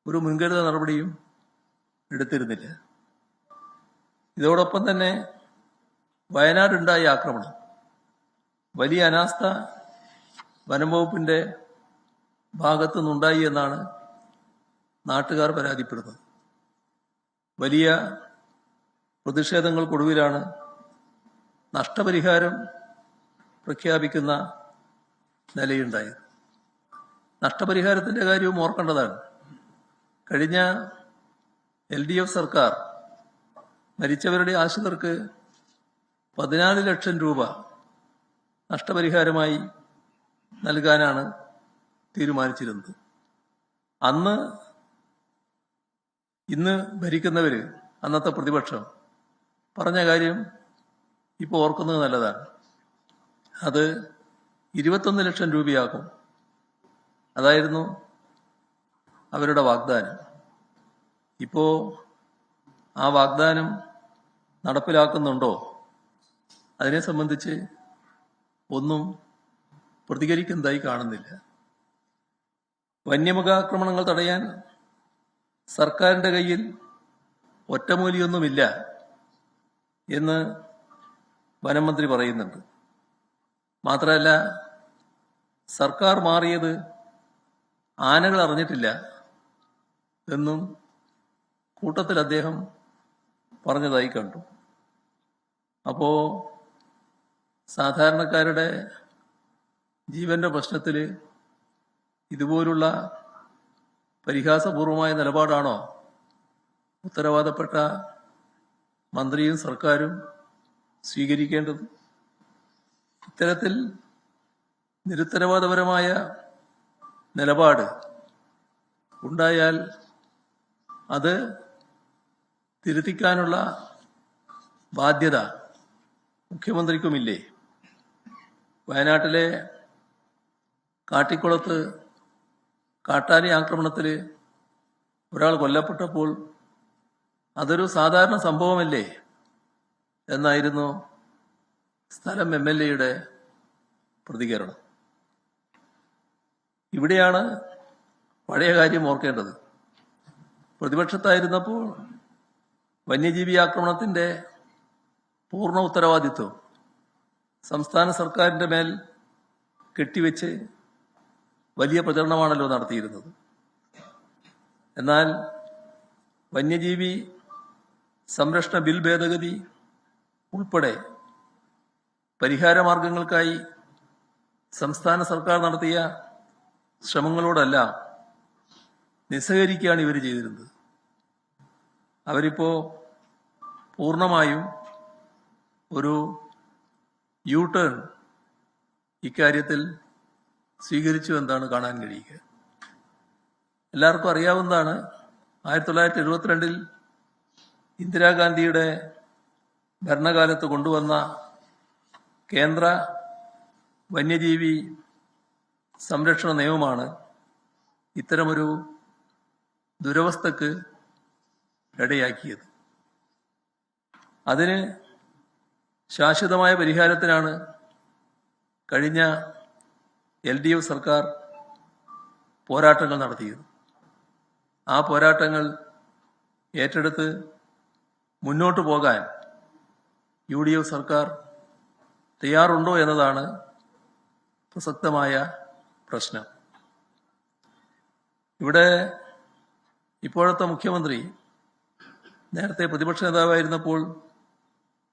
ഒരു മുൻകരുതൽ നടപടിയും എടുത്തിരുന്നില്ല. ഇതോടൊപ്പം തന്നെ വയനാടുണ്ടായ ആക്രമണം വലിയ അനാസ്ഥ വനം വകുപ്പിന്റെ ഭാഗത്തു നിന്നുണ്ടായി എന്നാണ് നാട്ടുകാർ പരാതിപ്പെടുന്നത്. വലിയ പ്രതിഷേധങ്ങൾക്കൊടുവിലാണ് നഷ്ടപരിഹാരം പ്രഖ്യാപിക്കുന്ന നിലയുണ്ടായത്. നഷ്ടപരിഹാരത്തിന്റെ കാര്യവും ഓർക്കേണ്ടതാണ്. കഴിഞ്ഞ LDF സർക്കാർ മരിച്ചവരുടെ ആശ്രിതർക്ക് 14 ലക്ഷം രൂപ നഷ്ടപരിഹാരമായി നൽകാനാണ് തീരുമാനിച്ചിരുന്നത്. ഇന്ന് ഭരിക്കുന്നവര്, അന്നത്തെ പ്രതിപക്ഷം പറഞ്ഞ കാര്യം ഇപ്പോൾ ഓർക്കുന്നത് നല്ലതാണ്. അത് 21 ലക്ഷം രൂപയാകും. അതായിരുന്നു അവരുടെ വാഗ്ദാനം. ഇപ്പോ ആ വാഗ്ദാനം നടപ്പിലാക്കുന്നുണ്ടോ? അതിനെ സംബന്ധിച്ച് ഒന്നും പ്രതികരിക്കുന്നതായി കാണുന്നില്ല. വന്യമൃഗാക്രമണങ്ങൾ തടയാൻ സർക്കാരിന്റെ കയ്യിൽ ഒറ്റമൂലിയൊന്നുമില്ല എന്ന് വനമന്ത്രി പറയുന്നുണ്ട്. മാത്രമല്ല, സർക്കാർ മാറിയത് ആനകൾ അറിഞ്ഞിട്ടില്ല എന്നും കൂട്ടത്തിൽ അദ്ദേഹം പറഞ്ഞതായി കണ്ടു. അപ്പോ സാധാരണക്കാരുടെ ജീവന്റെ പ്രശ്നത്തിൽ ഇതുപോലുള്ള പരിഹാസപൂർവമായ നിലപാടാണോ ഉത്തരവാദപ്പെട്ട മന്ത്രിയും സർക്കാരും സ്വീകരിക്കേണ്ടത്? ഇത്തരത്തിൽ നിരുത്തരവാദപരമായ നിലപാട് ഉണ്ടായാൽ അത് തിരുത്തിക്കാനുള്ള ബാധ്യത മുഖ്യമന്ത്രിക്കുമില്ലേ? വയനാട്ടിലെ കാട്ടിക്കുളത്ത് കാട്ടാനി ആക്രമണത്തിൽ ഒരാൾ കൊല്ലപ്പെട്ടപ്പോൾ അതൊരു സാധാരണ സംഭവമല്ലേ എന്നായിരുന്നു സ്ഥലം MLA-യുടെ പ്രതികരണം. ഇവിടെയാണ് പഴയ കാര്യം ഓർക്കേണ്ടത്. പ്രതിപക്ഷത്തായിരുന്നപ്പോൾ വന്യജീവി ആക്രമണത്തിന്റെ പൂർണ്ണ ഉത്തരവാദിത്വം സംസ്ഥാന സർക്കാരിന്റെ മേൽ കെട്ടിവെച്ച് വലിയ പ്രചരണമാണല്ലോ നടത്തിയിരുന്നത്. എന്നാൽ വന്യജീവി സംരക്ഷണ ബിൽ ഭേദഗതി ഉൾപ്പെടെ പരിഹാരമാർഗങ്ങൾക്കായി സംസ്ഥാന സർക്കാർ നടത്തിയ ശ്രമങ്ങളോടെല്ലാം നിസ്സഹകരിക്കുകയാണ് ഇവർ ചെയ്തിരുന്നത്. അവരിപ്പോ പൂർണ്ണമായും ഒരു യു-ടേൺ ഇക്കാര്യത്തിൽ സ്വീകരിച്ചു എന്നാണ് കാണാൻ കഴിയുക. എല്ലാവർക്കും അറിയാവുന്നതാണ്, 1972 ഇന്ദിരാഗാന്ധിയുടെ ഭരണകാലത്ത് കൊണ്ടുവന്ന കേന്ദ്ര വന്യജീവി സംരക്ഷണ നിയമമാണ് ഇത്തരമൊരു ദുരവസ്ഥക്ക് ഇടയാക്കിയത്. അതിന് ശാശ്വതമായ പരിഹാരത്തിനാണ് കഴിഞ്ഞ LDF സർക്കാർ പോരാട്ടങ്ങൾ നടത്തിയത്. ആ പോരാട്ടങ്ങൾ ഏറ്റെടുത്ത് മുന്നോട്ട് പോകാൻ UDF സർക്കാർ തയ്യാറുണ്ടോ എന്നതാണ് പ്രസക്തമായ പ്രശ്നം. ഇവിടെ ഇപ്പോഴത്തെ മുഖ്യമന്ത്രി നേരത്തെ പ്രതിപക്ഷ നേതാവായിരുന്നപ്പോൾ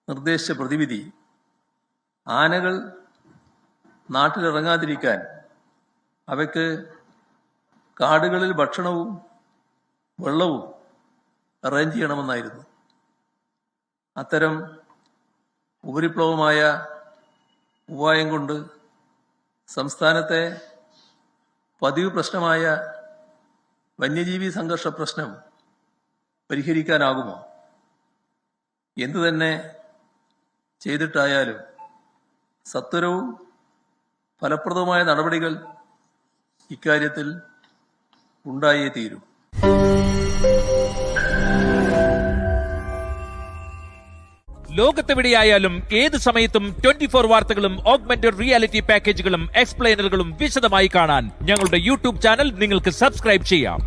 നിർദ്ദേശിച്ച പ്രതിവിധി ആനകൾ നാട്ടിലിറങ്ങാതിരിക്കാൻ അവയ്ക്ക് കാടുകളിൽ ഭക്ഷണവും വെള്ളവും അറേഞ്ച് ചെയ്യണമെന്നായിരുന്നു. അത്തരം ഉപരിപ്ലവമായ ഉപായം കൊണ്ട് സംസ്ഥാനത്തെ പതിവ് പ്രശ്നമായ വന്യജീവി സംഘർഷ പ്രശ്നം പരിഹരിക്കാനാകുമോ? എന്തു തന്നെ ചെയ്തിട്ടായാലും സത്വരവും ഫലപ്രദവുമായ നടപടികൾ ഇക്കാര്യത്തിൽ ഉണ്ടായേ തീരൂ. ലോകത്തെവിടെയായാലും ഏത് സമയത്തും 24 വാർത്തകളും ഓഗ്മെന്റഡ് റിയാലിറ്റി പാക്കേജുകളും എക്സ്പ്ലെയിനറുകളും വിശദമായി കാണാൻ ഞങ്ങളുടെ യൂട്യൂബ് ചാനൽ നിങ്ങൾക്ക് സബ്സ്ക്രൈബ് ചെയ്യാം.